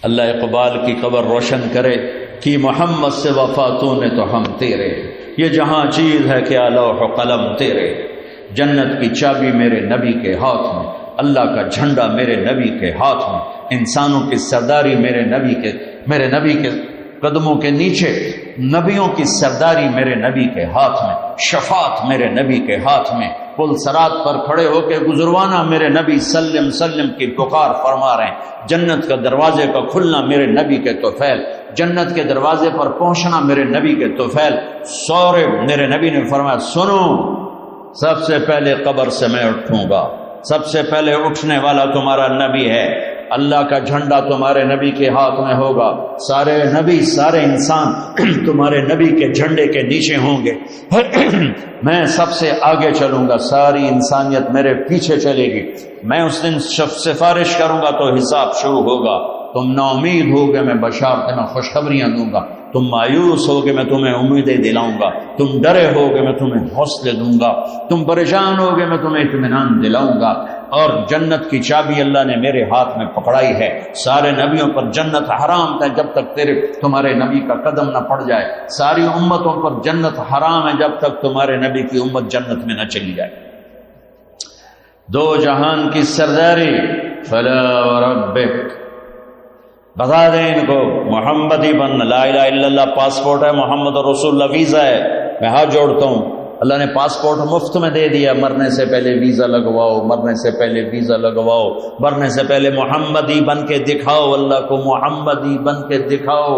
اللہ اقبال کی قبر روشن کرے کہ محمد سے وفاتوں نے تو ہم تیرے، یہ جہاں چیز ہے کیا لوح و قلم تیرے، جنت کی چابی میرے نبی کے ہاتھ میں، اللہ کا جھنڈا میرے نبی کے ہاتھ میں، انسانوں کی سرداری میرے نبی کے قدموں کے نیچے، نبیوں کی سرداری میرے نبی کے ہاتھ میں، شفاعت میرے نبی کے ہاتھ میں، پل صراط پر کھڑے ہو کے گزروانا میرے نبی سلم سلم کی پکار فرما رہے ہیں، جنت کا دروازے کا کھلنا میرے نبی کے طفیل، جنت کے دروازے پر پہنچنا میرے نبی کے طفیل، سورے میرے نبی نے فرمایا سنو، سب سے پہلے قبر سے میں اٹھوں گا، سب سے پہلے اٹھنے والا تمہارا نبی ہے، اللہ کا جھنڈا تمہارے نبی کے ہاتھ میں ہوگا، سارے نبی سارے انسان تمہارے نبی کے جھنڈے کے نیچے ہوں گے، میں سب سے آگے چلوں گا، ساری انسانیت میرے پیچھے چلے گی، میں اس دن سفارش کروں گا تو حساب شروع ہوگا، تم نا امید ہوگے میں بشارت میں خوشخبریاں دوں گا، تم مایوس ہوگے میں تمہیں امیدیں دلاؤں گا، تم ڈرے ہوگے میں تمہیں حوصلے دوں گا، تم پریشان ہوگے میں تمہیں اطمینان دلاؤں گا، اور جنت کی چابی اللہ نے میرے ہاتھ میں پکڑائی ہے، سارے نبیوں پر جنت حرام ہے جب تک تمہارے نبی کا قدم نہ پڑ جائے، ساری امتوں پر جنت حرام ہے جب تک تمہارے نبی کی امت جنت میں نہ چلی جائے۔ دو جہان کی سرداری، فلا وربک، بتا دیں ان کو محمدی بن، لا الہ الا اللہ پاسپورٹ ہے، محمد رسول اللہ ویزا ہے، میں ہاتھ جوڑتا ہوں، اللہ نے پاسپورٹ مفت میں دے دیا، مرنے سے پہلے ویزا لگواؤ، مرنے سے پہلے ویزا لگواؤ، مرنے سے پہلے محمدی بن کے دکھاؤ، اللہ کو محمدی بن کے دکھاؤ۔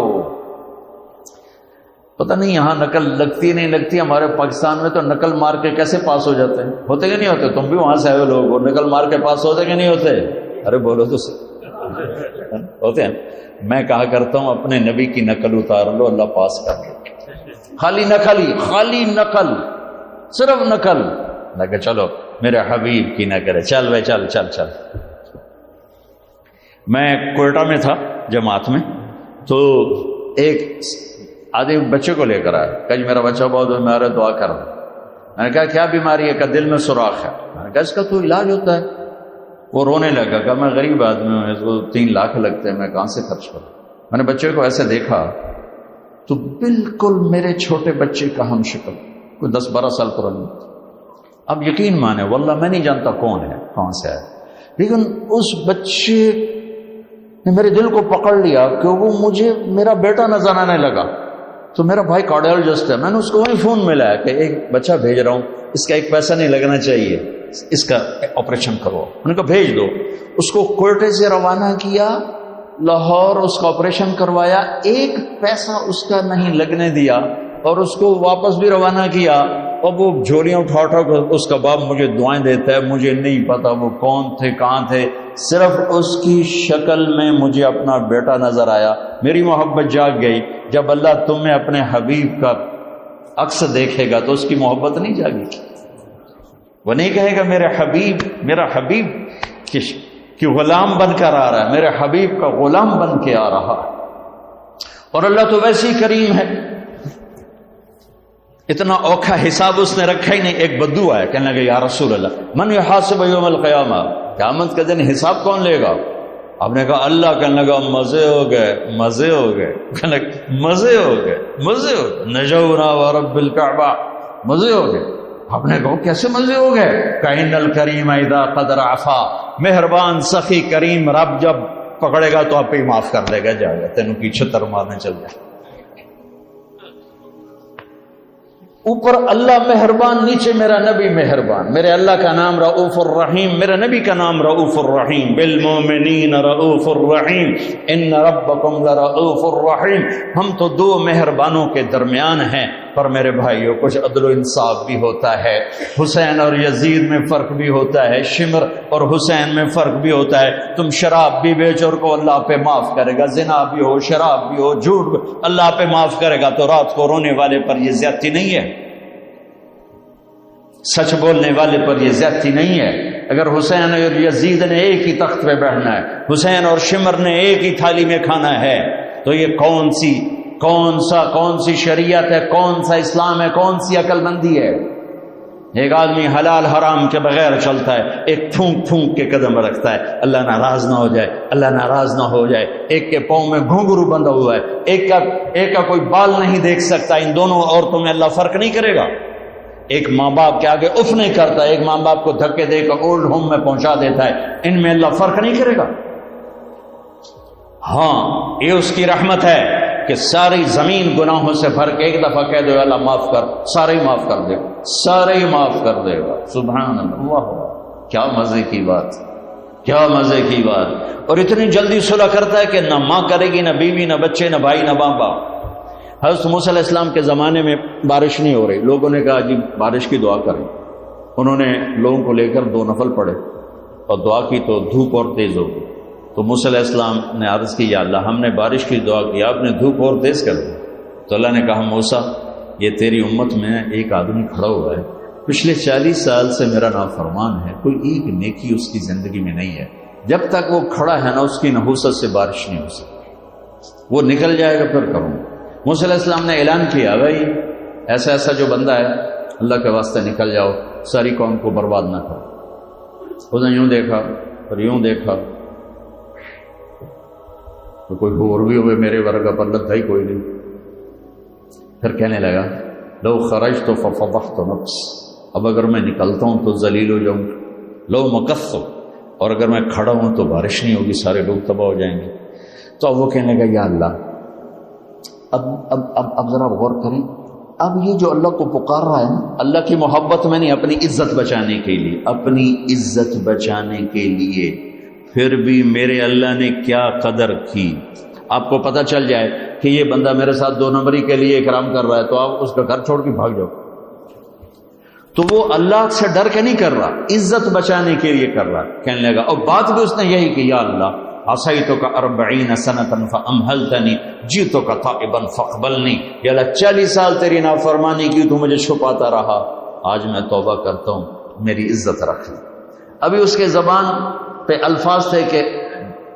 پتہ نہیں یہاں نقل لگتی نہیں لگتی، ہمارے پاکستان میں تو نقل مار کے کیسے پاس ہو جاتے ہیں، ہوتے کہ نہیں ہوتے؟ تم بھی وہاں سے آئے لوگ، وہ نقل مار کے پاس ہوتے کہ نہیں ہوتے؟ ارے بولو تو ہوتے ہیں۔ میں کہا کرتا ہوں اپنے نبی کی نقل اتار لو، اللہ پاس کر لو، خالی نقل، صرف نقل نہ کہ چلو میرے حبیب کی نہ کرے، چل بھائی چل چل چل۔ میں کوئٹہ میں تھا جماعت میں، تو ایک آدمی بچے کو لے کر آیا، کہ میرا بچہ بہت بیمار ہے، دعا کرو۔ میں نے کہا کیا بیماری ہے؟ کہ دل میں سوراخ ہے۔ میں نے کہا اس کا تو علاج ہوتا ہے۔ وہ رونے لگا کہ میں غریب آدمی ہوں، اس کو 3 لاکھ لگتے ہیں، میں کہاں سے خرچ کروں؟ میں نے بچے کو ایسے دیکھا تو بالکل میرے چھوٹے بچے کا ہم شکل، کوئی 10-12 سال پرانی۔ اب یقین مانے واللہ میں نہیں جانتا کون ہے، کہاں سے ہے، لیکن اس بچے نے میرے دل کو پکڑ لیا کہ وہ مجھے میرا بیٹا نظر آنے لگا۔ تو میرا بھائی کارڈیالوجسٹ ہے، میں نے اس کو وہیں فون ملایا کہ ایک بچہ بھیج رہا ہوں، اس کا 1 پیسہ نہیں لگنا چاہیے، اس کا آپریشن کرو۔ انہوں نے کہا بھیج دو۔ اس کو کوئٹے سے روانہ کیا، لاہور اس کا آپریشن کروایا، 1 پیسہ اس کا نہیں لگنے دیا، اور اس کو واپس بھی روانہ کیا۔ اور وہ جھولیاں اٹھا اٹھا کر اس کا باپ مجھے دعائیں دیتا ہے، مجھے نہیں پتا وہ کون تھے کہاں تھے، صرف اس کی شکل میں مجھے اپنا بیٹا نظر آیا، میری محبت جاگ گئی۔ جب اللہ تمہیں اپنے حبیب کا عکس دیکھے گا تو اس کی محبت نہیں جاگی، وہ نہیں کہے گا میرا حبیب کہ غلام بن کر آ رہا ہے، میرے حبیب کا غلام بن کے آ رہا ہے۔ اور اللہ تو ویسے ہی کریم ہے، اتنا اوکھا حساب اس نے رکھا ہی نہیں۔ ایک بدو آیا، کہنے لگا یا رسول اللہ من یحاسب یوم القیامہ، قیامت کے دن حساب کون لے گا؟ آپ نے کہا اللہ۔ کہنے لگا مزے ہو گئے، کہنے لگا مزے ہو گئے نجونا ورب الکعبہ، مزے ہو گئے۔ آپ نے کہا کیسے مزے ہو گئے؟ کائن الکریم اذا قدر عفا، مہربان سخی کریم رب جب پکڑے گا تو آپ ہی معاف کر دے گا، جا گا تینوں کی چھتر مارنے چل جائے۔ اوپر اللہ مہربان، نیچے میرا نبی مہربان۔ میرے اللہ کا نام رؤوف الرحیم، میرے نبی کا نام رؤوف الرحیم، بالمومنین رؤوف الرحیم ان ربکم لرؤوف الرحیم۔ ہم تو 2 مہربانوں کے درمیان ہیں، پر میرے بھائیوں کچھ عدل و انصاف بھی ہوتا ہے، حسین اور یزید میں فرق بھی ہوتا ہے، شمر اور حسین میں فرق بھی ہوتا ہے۔ تم شراب بھی بیچو کو اللہ پہ معاف کرے گا، زنا بھی ہو، شراب بھی ہو، جھوٹ بھی اللہ پہ معاف کرے گا، تو رات کو رونے والے پر یہ زیادتی نہیں ہے، سچ بولنے والے پر یہ زیادتی نہیں ہے۔ اگر حسین اور یزید نے ایک ہی تخت پہ بیٹھنا ہے، حسین اور شمر نے ایک ہی تھالی میں کھانا ہے، تو یہ کون سی شریعت ہے، کون سا اسلام ہے، کون سی عقل مندی ہے؟ ایک آدمی حلال حرام کے بغیر چلتا ہے، ایک پھونک پھونک کے قدم رکھتا ہے، اللہ ناراض نہ ہو جائے، اللہ ناراض نہ ہو جائے۔ ایک کے پاؤں میں گھنگرو بندھا ہوا ہے، ایک کا کوئی بال نہیں دیکھ سکتا۔ ان دونوں عورتوں میں اللہ فرق نہیں کرے گا۔ ایک ماں باپ کے آگے اف نہیں کرتا، ایک ماں باپ کو دھکے دے کر اولڈ ہوم میں پہنچا دیتا ہے، ان میں اللہ فرق نہیں کرے گا۔ ہاں، یہ اس کی رحمت ہے کہ ساری زمین گناہوں سے بھر کے ایک دفعہ کہہ دو اللہ معاف کر، سارے ہی معاف کر دے گا، سارے ہی معاف کر دے گا۔ سبحان اللہ، کیا مزے کی بات، کیا مزے کی بات۔ اور اتنی جلدی صلح کرتا ہے کہ نہ ماں کرے گی، نہ بیوی، نہ بچے، نہ بھائی، نہ باپ۔ حضرت موسیٰ علیہ السلام کے زمانے میں بارش نہیں ہو رہی، لوگوں نے کہا جی بارش کی دعا کریں۔ انہوں نے لوگوں کو لے کر 2 نفل پڑھے اور دعا کی تو دھوپ اور تیز ہو گئی۔ تو موسیٰ علیہ السلام نے عرض کی یا اللہ ہم نے بارش کی دعا کی، آپ نے دھوپ اور تیز کر دی۔ تو اللہ نے کہا موسیٰ یہ تیری امت میں ایک آدمی کھڑا ہوا ہے، پچھلے 40 سال سے میرا نافرمان ہے، کوئی ایک نیکی اس کی زندگی میں نہیں ہے، جب تک وہ کھڑا ہے نا اس کی نحوست سے بارش نہیں ہو سکتی، وہ نکل جائے گا پھر کروں۔ موسیٰ علیہ السلام نے اعلان کیا بھائی ایسا ایسا جو بندہ ہے اللہ کے واسطے نکل جاؤ، ساری قوم کو برباد نہ کرو۔ اس نے یوں دیکھا اور یوں دیکھا تو کوئی اور بھی ہوئے میرے ورگا پر لگتا ہی کوئی نہیں۔ پھر کہنے لگا لو خرجت ففضحت نفس، اب اگر میں نکلتا ہوں تو ذلیل ہو جاؤں، لو مکثت، اور اگر میں کھڑا ہوں تو بارش نہیں ہوگی، سارے لوگ تباہ ہو جائیں گے۔ تو اب وہ کہنے لگا یا اللہ اب ذرا غور کریں، اب یہ جو اللہ کو پکار رہا ہے نا اللہ کی محبت میں نہیں، اپنی عزت بچانے کے لیے، اپنی عزت بچانے کے لیے، پھر بھی میرے اللہ نے کیا قدر کی۔ آپ کو پتہ چل جائے کہ یہ بندہ میرے ساتھ 2 نمبری کے لیے اکرام کر رہا ہے تو آپ اس کا گھر چھوڑ کے بھاگ جاؤ۔ تو وہ اللہ سے ڈر کے نہیں کر رہا، عزت بچانے کے لیے کر رہا۔ کہنے لگا اور بات بھی اس نے یہی کہ یا اللہ عصیتک 40 سنۃ فامہلتنی جئتک تائبا فاقبلنی، یا اللہ 40 سال تیری نافرمانی کی تو مجھے چھپاتا رہا، آج میں توبہ کرتا ہوں، میری عزت رکھ۔ ابھی اس کے زبان پہ الفاظ تھے کہ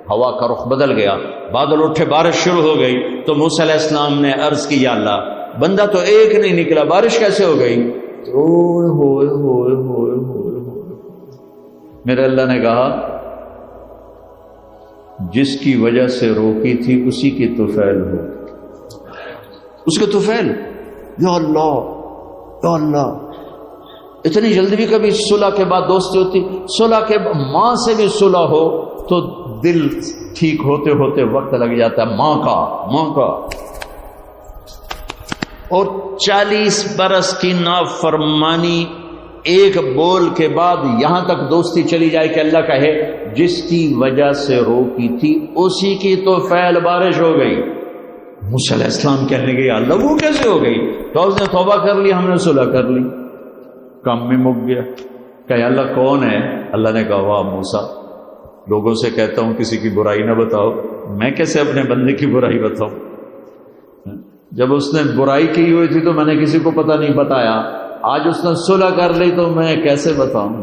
ہوا کا رخ بدل گیا، بادل اٹھے، بارش شروع ہو گئی۔ تو موسیٰ علیہ السلام نے عرض کی یا اللہ بندہ تو ایک نہیں نکلا، بارش کیسے ہو گئی؟ اوئے ہوئے ہوئے ہوئے ہوئے ہوئے۔ میرے اللہ نے کہا جس کی وجہ سے روکی تھی اسی کی طفیل ہو، اس کے طفیل۔ یا اللہ یا اللہ، اتنی جلدی بھی کبھی صلح کے بعد دوستی ہوتی؟ صلح کے ماں سے بھی صلح ہو تو دل ٹھیک ہوتے ہوتے وقت لگ جاتا ہے، ماں کا۔ اور 40 برس کی نافرمانی ایک بول کے بعد یہاں تک دوستی چلی جائے کہ اللہ کہے جس کی وجہ سے روکی تھی اسی کی تو فعل بارش ہو گئی۔ موسیٰ علیہ السلام کہنے لگے اللہ وہ کیسے ہو گئی؟ تو اس نے توبہ کر لی، ہم نے صلح کر لی، کام میں مک گیا۔ کہ اللہ کون ہے؟ اللہ نے کہا واہ موسیٰ، لوگوں سے کہتا ہوں کسی کی برائی نہ بتاؤ، میں کیسے اپنے بندے کی برائی بتاؤں؟ جب اس نے برائی کی ہوئی تھی تو میں نے کسی کو پتہ نہیں بتایا، آج اس نے صلح کر لی تو میں کیسے بتاؤں؟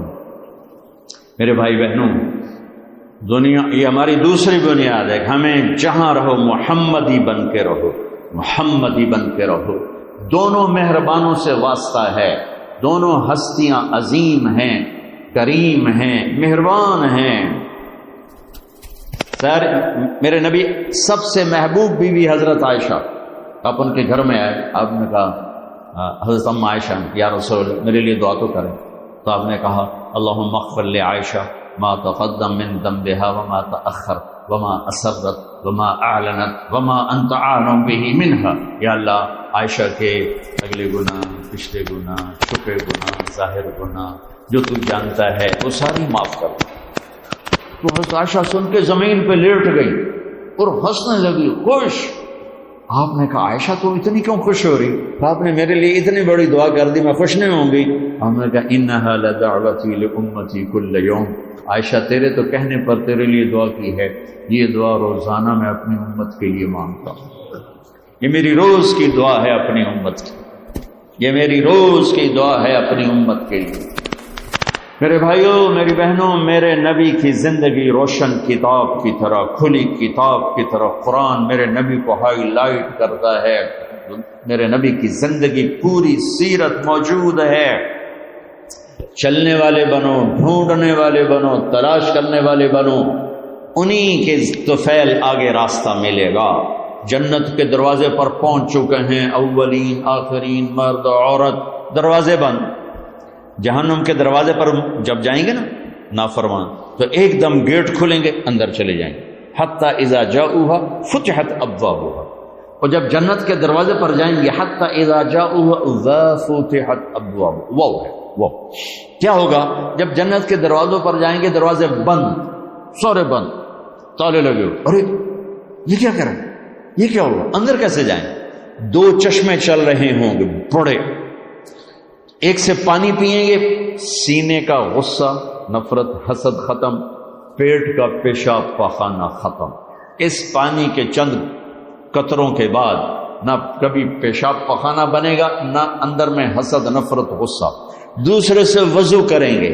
میرے بھائی بہنوں، دنیا یہ ہماری دوسری بنیاد ہے، ہمیں جہاں رہو محمدی بن کے رہو، محمدی بن کے رہو۔ دونوں مہربانوں سے واسطہ ہے، دونوں ہستیاں عظیم ہیں، کریم ہیں، مہربان ہیں۔ سر میرے نبی سب سے محبوب بیوی حضرت عائشہ، آپ ان کے گھر میں آئے، آپ نے کہا حضرت ام عائشہ یا رسول میرے لیے دعا تو کریں۔ تو آپ نے کہا اللہم اغفر لعائشہ ما تقدم من ذنبها وما تأخر وما اسرت وما اعلنت وما انت اعلم به منها، یا اللہ عائشہ کے اگلے گناہ، پچھلے گناہ، چھپے گناہ، ظاہر گناہ جو تو جانتا ہے وہ ساری معاف کر۔ تو حضرت عائشہ سن کے زمین پہ لیٹ گئی اور ہنسنے لگی، خوش۔ آپ نے کہا عائشہ تو اتنی کیوں خوش ہو رہی؟ آپ نے میرے لیے اتنی بڑی دعا کر دی، میں خوش نہیں ہوں گی؟ ہم نے کہا انہا لدعوتی لامتی کل یوم، عائشہ تیرے تو کہنے پر تیرے لیے دعا کی ہے، یہ دعا روزانہ میں اپنی امت کے لیے مانگتا ہوں، یہ میری روز کی دعا ہے اپنی امت کی، یہ میری روز کی دعا ہے اپنی امت کے لیے۔ میرے بھائیوں، میری بہنوں، میرے نبی کی زندگی روشن کتاب کی طرح، کھلی کتاب کی طرح قرآن میرے نبی کو ہائی لائٹ کرتا ہے۔ میرے نبی کی زندگی پوری سیرت موجود ہے، چلنے والے بنو، ڈھونڈنے والے بنو، تلاش کرنے والے بنو، انہی کے طفیل آگے راستہ ملے گا۔ جنت کے دروازے پر پہنچ چکے ہیں، اولین آخرین، مرد عورت، دروازے بند۔ جہنم کے دروازے پر جب جائیں گے نا نافرمان، تو ایک دم گیٹ کھلیں گے، اندر چلے جائیں گے۔ حتی اذا جاؤوها فتحت ابوابها، اور جب جنت کے دروازے پر جائیں گے، حتی اذا جاؤوها فتحت ابوابها، وہ ہے وہ کیا ہوگا جب جنت کے دروازوں پر جائیں گے، دروازے بند، سورے بند، تالے لگے ہوئے، ارے یہ کیا کریں، یہ کیا ہوگا، اندر کیسے جائیں؟ دو چشمے چل رہے ہوں گے بڑے، ایک سے پانی پیئیں گے، سینے کا غصہ، نفرت، حسد ختم، پیٹ کا پیشاب پاخانہ ختم۔ اس پانی کے چند قطروں کے بعد نہ کبھی پیشاب پاخانہ بنے گا، نہ اندر میں حسد، نفرت، غصہ۔ دوسرے سے وضو کریں گے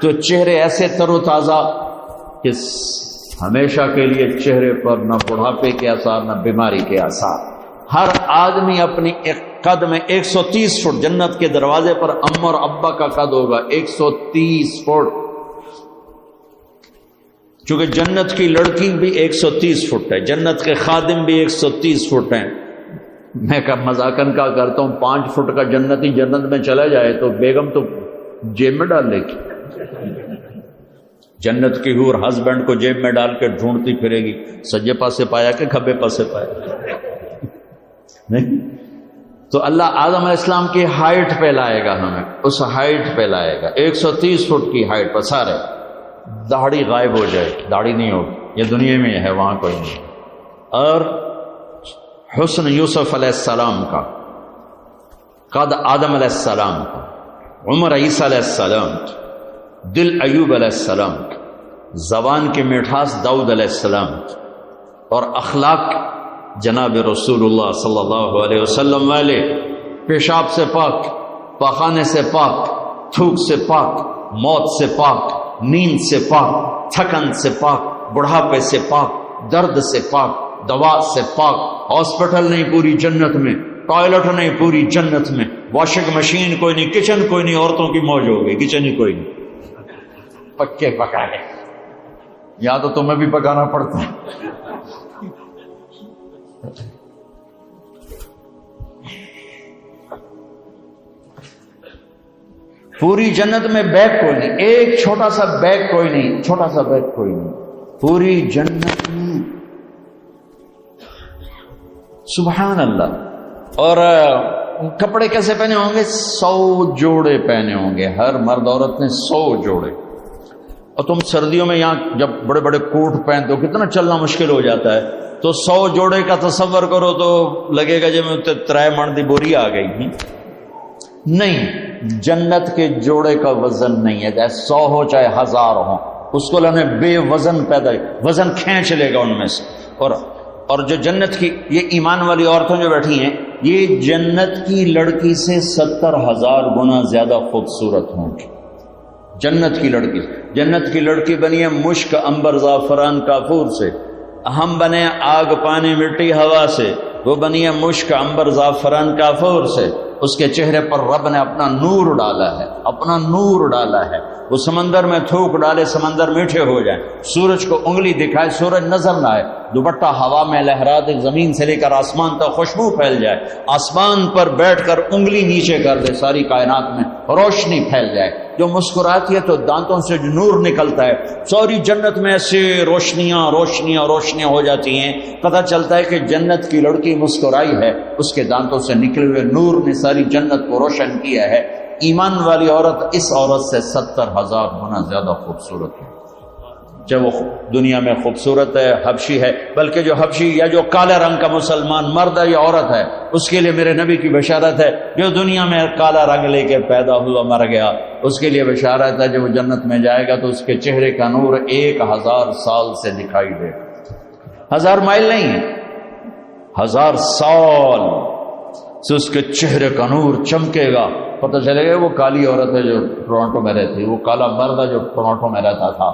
تو چہرے ایسے تر و تازہ کہ ہمیشہ کے لیے چہرے پر نہ بڑھاپے کے آثار، نہ بیماری کے آثار۔ ہر آدمی اپنی ایک قد میں 130 فٹ، جنت کے دروازے پر ام اور ابا کا قد ہوگا 130 فٹ، چونکہ جنت کی لڑکی بھی 130 فٹ ہے، جنت کے خادم بھی 130 فٹ ہیں۔ میں مذاقن کا کرتا ہوں 5 فٹ کا جنتی جنت میں چلا جائے تو بیگم تو جیب میں ڈال لے گی، جنت کی حور ہسبینڈ کو جیب میں ڈال کے ڈھونڈتی پھرے گی، سجے پاسے پایا کہ کھبے پاسے پایا، نہیں؟ تو اللہ آدم علیہ السلام کی ہائٹ پہ لائے گا، ہمیں اس ہائٹ پہ لائے گا، 130 فٹ کی ہائٹ پر سارے۔ داڑھی غائب ہو جائے، داڑھی نہیں ہوگی، یہ دنیا میں ہے، وہاں کوئی نہیں۔ اور حسن یوسف علیہ السلام کا، قد آدم علیہ السلام کا، عمر عیسیٰ علیہ السلام کا، دل ایوب علیہ السلام کا، زبان کی مٹھاس داؤد علیہ السلام کا، اور اخلاق جناب رسول اللہ صلی اللہ علیہ وسلم والے، پیشاب سے پاک، پاخانے سے پاک، تھوک سے پاک، موت سے پاک، نیند سے پاک، تھکن سے پاک، بڑھاپے سے پاک، درد سے پاک، دوا سے پاک۔ ہاسپٹل نہیں پوری جنت میں، ٹوائلٹ نہیں پوری جنت میں، واشنگ مشین کوئی نہیں، کچن کوئی نہیں، عورتوں کی موج ہو گئی، کچن ہی کوئی نہیں، پکے پکانے، یا تو تمہیں بھی پکانا پڑتا ہے۔ پوری جنت میں بیگ کوئی نہیں، ایک چھوٹا سا بیگ کوئی نہیں، چھوٹا سا بیگ کوئی نہیں پوری جنت میں، سبحان اللہ۔ اور کپڑے کیسے پہنے ہوں گے؟ 100 جوڑے پہنے ہوں گے، ہر مرد عورت نے 100 جوڑے۔ اور تم سردیوں میں یہاں جب بڑے بڑے کوٹ پہنتے ہو کتنا چلنا مشکل ہو جاتا ہے، تو 100 جوڑے کا تصور کرو تو لگے گا جب میں 3 من دی بوری آ گئی۔ نہیں، جنت کے جوڑے کا وزن نہیں ہے، چاہے 100 ہو چاہے 1000 ہو، اس کو اللہ نے بے وزن پیدا، وزن کھینچ لے گا ان میں سے۔ اور جو جنت کی یہ ایمان والی عورتیں جو بیٹھی ہیں، یہ جنت کی لڑکی سے 70,000 گنا زیادہ خوبصورت ہوں گی۔ جنت کی لڑکی بنی ہے مشک، عنبر، زعفران، کافور سے، ہم بنے آگ، پانی، مٹی، ہوا سے، وہ بنی ہے مشک، عنبر، زعفران، کافور سے۔ اس کے چہرے پر رب نے اپنا نور ڈالا ہے، اپنا نور ڈالا ہے۔ وہ سمندر میں تھوک ڈالے، سمندر میٹھے ہو جائیں، سورج کو انگلی دکھائے، سورج نظر نہ آئے، دوپٹہ ہوا میں لہرا دے، زمین سے لے کر آسمان تک خوشبو پھیل جائے، آسمان پر بیٹھ کر انگلی نیچے کر دے، ساری کائنات میں روشنی پھیل جائے، جو مسکراتی ہے تو دانتوں سے جو نور نکلتا ہے، ساری جنت میں ایسے روشنیاں روشنیاں روشنیاں ہو جاتی ہیں، پتہ چلتا ہے کہ جنت کی لڑکی مسکرائی ہے، اس کے دانتوں سے نکلے ہوئے نور نے ساری جنت کو روشن کیا ہے۔ ایمان والی عورت اس عورت سے 70,000 گنا زیادہ خوبصورت ہے، چاہے وہ دنیا میں خوبصورت ہے، حبشی ہے، بلکہ جو حبشی یا جو کالے رنگ کا مسلمان مرد ہے یا عورت ہے، اس کے لیے میرے نبی کی بشارت ہے، جو دنیا میں کالا رنگ لے کے پیدا ہوا مر گیا، اس کے لیے بشارت ہے، جب وہ جنت میں جائے گا تو اس کے چہرے کا نور 1000 سال سے دکھائی دے گا، 1000 مائل نہیں ہے، 1000 سال سے اس کے چہرے کا نور چمکے گا، پتہ چلے گا وہ کالی عورت ہے جو ٹورانٹو میں رہتی، وہ کالا مرد ہے جو ٹورانٹو میں رہتا تھا،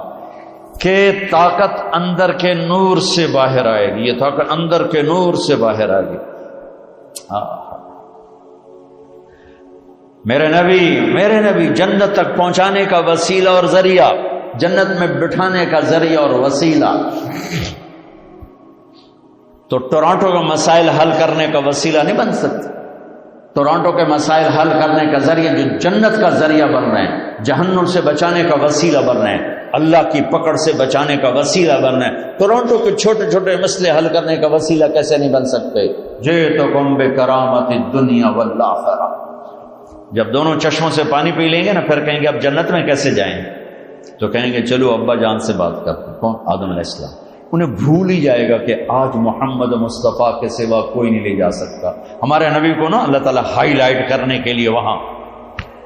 کہ طاقت اندر کے نور سے باہر آئے گی، یہ طاقت اندر کے نور سے باہر آئے گی۔ میرے نبی جنت تک پہنچانے کا وسیلہ اور ذریعہ، جنت میں بٹھانے کا ذریعہ اور وسیلہ۔ تو ٹورانٹو کا مسائل حل کرنے کا وسیلہ نہیں بن سکتا، ٹورانٹو کے مسائل حل کرنے کا ذریعہ جو جنت کا ذریعہ بن رہے ہیں، جہنم سے بچانے کا وسیلہ بن رہے ہیں، اللہ کی پکڑ سے بچانے کا وسیلہ بن رہے ہیں، ٹورانٹو کے چھوٹے چھوٹے مسئلے حل کرنے کا وسیلہ کیسے نہیں بن سکتے؟ جئتکم بکرامت الدنیا والآخرہ۔ جب دونوں چشموں سے پانی پی لیں گے نا، پھر کہیں گے اب جنت میں کیسے جائیں؟ تو کہیں گے چلو ابا جان سے بات کرتے ہیں۔ کون؟ آدم علیہ السلام۔ انہیں بھول ہی جائے گا کہ آج محمد مصطفیٰ کے سوا کوئی نہیں لے جا سکتا۔ ہمارے نبی کو نا اللہ تعالیٰ ہائی لائٹ کرنے کے لیے وہاں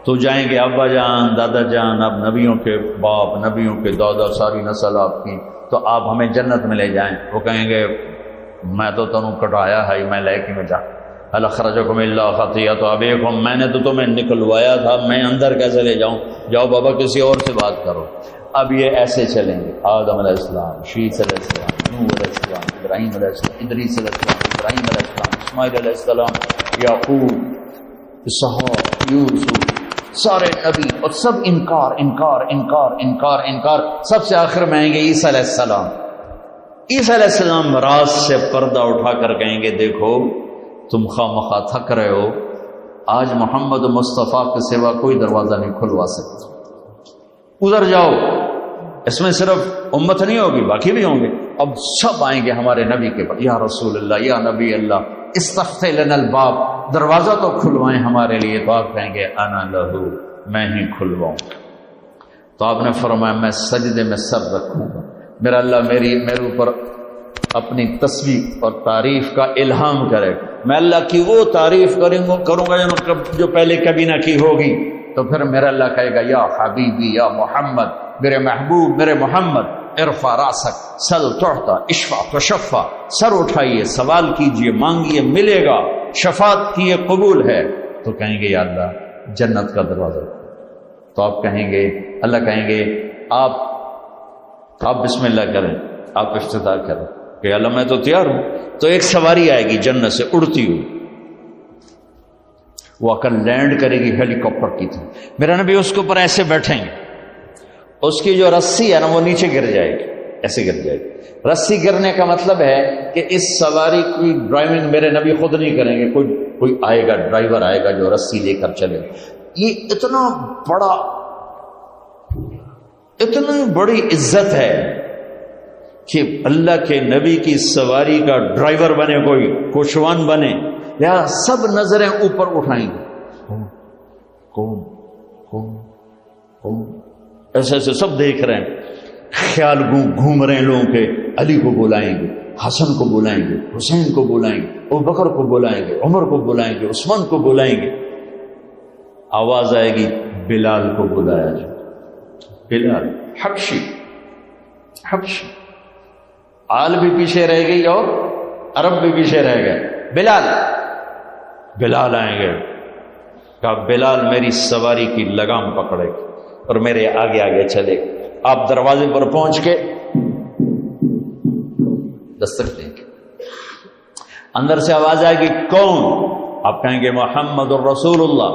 تو جائیں گے، ابا جان، دادا جان، اب نبیوں کے باپ، نبیوں کے دادا، ساری نسل آپ کی، تو آپ ہمیں جنت میں لے جائیں۔ وہ کہیں گے میں تو تنوں کٹایا ہے، میں لے کے میں جا اخرجکم اللہ خطیئۃ ابیکم، میں نے تو تمہیں نکلوایا تھا، میں اندر کیسے لے جاؤں؟ جاؤ بابا کسی اور سے بات کرو۔ اب یہ ایسے چلیں گے، آدم علیہ السلام، شیث علیہ السلام، نوح علیہ السلام، ابراہیم علیہ السلام، ادریس علیہ السلام، ابراہیم علیہ السلام، اسماعیل علیہ السلام، یعقوب، اسحاق، یوسف، سارے نبی، اور سب انکار انکار انکار انکار انکار۔ سب سے آخر میں آئیں گے عیسیٰ علیہ السلام۔ عیسیٰ علیہ السلام راز سے پردہ اٹھا کر کہیں گے دیکھو تم خواہ مخواہ تھک رہے ہو، آج محمد مصطفیٰ کے سوا کوئی دروازہ نہیں کھلوا سکتا، ادھر جاؤ۔ اس میں صرف امت نہیں ہوگی، باقی بھی ہوں گے۔ اب سب آئیں گے ہمارے نبی کے پاس، یا رسول اللہ، یا نبی اللہ، استفتح لنا الباب، دروازہ تو کھلوائیں ہمارے لیے۔ تو آپ کہیں گے انا لہو، میں ہی کھلواؤں۔ تو آپ نے فرمایا میں سجدے میں سر رکھوں گا، میرا اللہ میرے اوپر اپنی تسبیح اور تعریف کا الہام کرے، میں اللہ کی وہ تعریف کروں گا جو پہلے کبھی نہ کی ہوگی۔ تو پھر میرا اللہ کہے گا یا حبیبی یا محمد، میرے محبوب میرے محمد، ارفع راسک سل تعطا اشفع تشفع، سر اٹھائیے سوال کیجئے مانگیے ملے گا، شفاعت کی یہ قبول ہے۔ تو کہیں گے یا اللہ جنت کا دروازہ۔ تو آپ کہیں گے، اللہ کہیں گے آپ بسم اللہ کریں، آپ افتتاح کریں کہ اللہ میں تو تیار ہوں۔ تو ایک سواری آئے گی جنت سے اڑتی ہوئی، وہ آ کر لینڈ کرے گی ہیلی کاپٹر کی طرح، میرا نبی اس کے اوپر ایسے بیٹھیں گے، اس کی جو رسی ہے نا وہ نیچے گر جائے گی، ایسے گر جائے گی۔ رسی گرنے کا مطلب ہے کہ اس سواری کی ڈرائیونگ میرے نبی خود نہیں کریں گے، کوئی آئے گا، ڈرائیور آئے گا جو رسی لے کر چلے۔ یہ اتنی بڑی عزت ہے کہ اللہ کے نبی کی سواری کا ڈرائیور بنے کوئی، کوشوان بنے، یا سب نظریں اوپر اٹھائیں گے، کون ایسے ایسے سب دیکھ رہے ہیں، خیال گھوم رہے ہیں لوگوں کے، علی کو بلائیں گے، حسن کو بلائیں گے، حسین کو بلائیں گے، ابوبکر کو بلائیں گے، عمر کو بلائیں گے، عثمان کو بلائیں گے۔ آواز آئے گی بلال کو بلایا جائے، بلال حبشی، آل بھی پیچھے رہ گئی اور عرب بھی پیچھے رہ گئے، بلال آئیں گے، کہا بلال میری سواری کی لگام پکڑے گی اور میرے آگے آگے چلے گی۔ آپ دروازے پر پہنچ کے دستک دیں گے، اندر سے آواز آئے گی کون؟ آپ کہیں گے محمد الرسول اللہ۔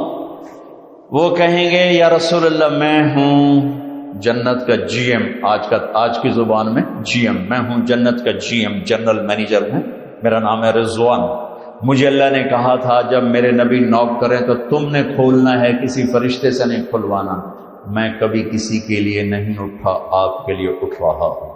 وہ کہیں گے یا رسول اللہ میں ہوں جنت کا جی ایم، آج کی زبان میں جی ایم، میں ہوں جنت کا جی ایم، جنرل مینیجر ہوں، میرا نام ہے رضوان۔ مجھے اللہ نے کہا تھا جب میرے نبی نوک کریں تو تم نے کھولنا ہے، کسی فرشتے سے نہیں کھلوانا۔ میں کبھی کسی کے لیے نہیں اٹھا، آپ کے لیے اٹھ رہا ہوں،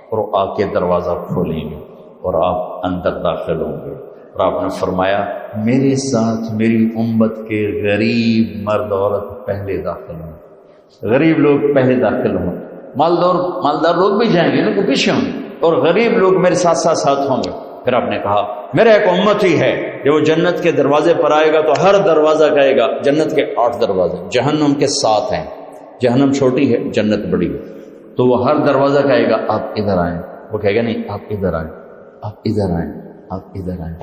اور آ کے دروازہ کھولیں گے اور آپ اندر داخل ہوں گے۔ اور آپ نے فرمایا میرے ساتھ میری امت کے غریب مرد عورت پہلے داخل ہوں، غریب لوگ پہلے داخل ہوں، مالدار لوگ بھی جائیں گے لیکن پیچھے ہوں گے، اور غریب لوگ میرے ساتھ ہوں گے۔ پھر آپ نے کہا میرا ایک امت ہی ہے جو جنت کے دروازے پر آئے گا تو ہر دروازہ کہے گا، جنت کے 8 دروازے، جہنم کے 7 ہیں، جہنم چھوٹی ہے جنت بڑی ہے، تو وہ ہر دروازہ کہے گا آپ ادھر آئیں، وہ کہے گا نہیں آپ ادھر آئیں، آپ ادھر آئیں، آپ ادھر آئیں۔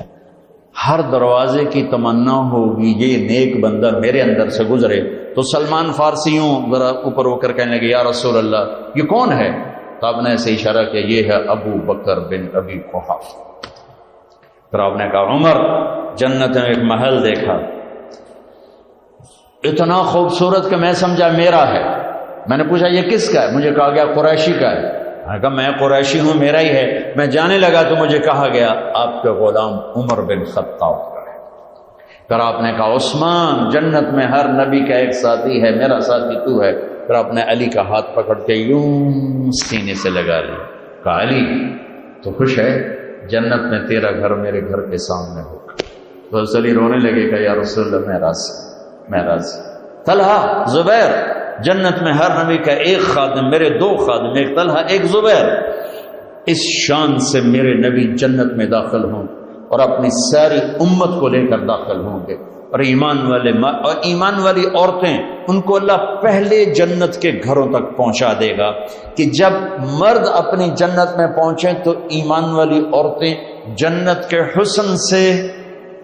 ہر دروازے کی تمنا ہوگی یہ نیک بندہ میرے اندر سے گزرے۔ تو سلمان فارسیوں ذرا اوپر ہو کر کہنے لگے یا رسول اللہ یہ کون ہے؟ تو آپ نے ایسے اشارہ کیا یہ ہے ابو بکر بن ابی قحافہ۔ پھر آپ نے کہا عمر، جنت میں ایک محل دیکھا، اتنا خوبصورت کہ میں سمجھا میرا ہے۔ میں نے پوچھا یہ کس کا ہے؟ مجھے کہا گیا قریشی کا ہے۔ میں نے کہا میں قریشی ہوں، میرا ہی ہے۔ میں جانے لگا تو مجھے کہا گیا آپ کے غلام عمر بن خطاب کا ہے۔ پھر آپ نے کہا عثمان جنت میں ہر نبی کا ایک ساتھی ہے، میرا ساتھی تو ہے۔ پھر آپ نے علی کا ہاتھ پکڑ کے یوں سینے سے لگا لیا، کہا علی تو خوش ہے؟ جنت میں تیرا گھر میرے گھر کے سامنے ہوگا۔ تو علی رونے لگے کہ یا رسول اللہ میں راضی۔ طلحہ زبیر، جنت میں ہر نبی کا ایک خادم، میرے دو خادم، ایک طلحہ ایک زبیر، اس شان سے میرے نبی جنت میں داخل ہوں اور اپنی ساری امت کو لے کر داخل ہوں گے۔ اور ایمان والی عورتیں ان کو اللہ پہلے جنت کے گھروں تک پہنچا دے گا کہ جب مرد اپنی جنت میں پہنچیں تو ایمان والی عورتیں جنت کے حسن سے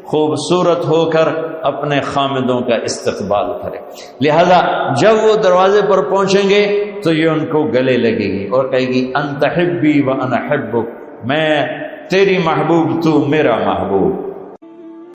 خوبصورت ہو کر اپنے خامدوں کا استقبال کرے۔ لہذا جب وہ دروازے پر پہنچیں گے تو یہ ان کو گلے لگے گی اور کہے گی انت حبی و انا حبک، میں تیری محبوب تو میرا محبوب۔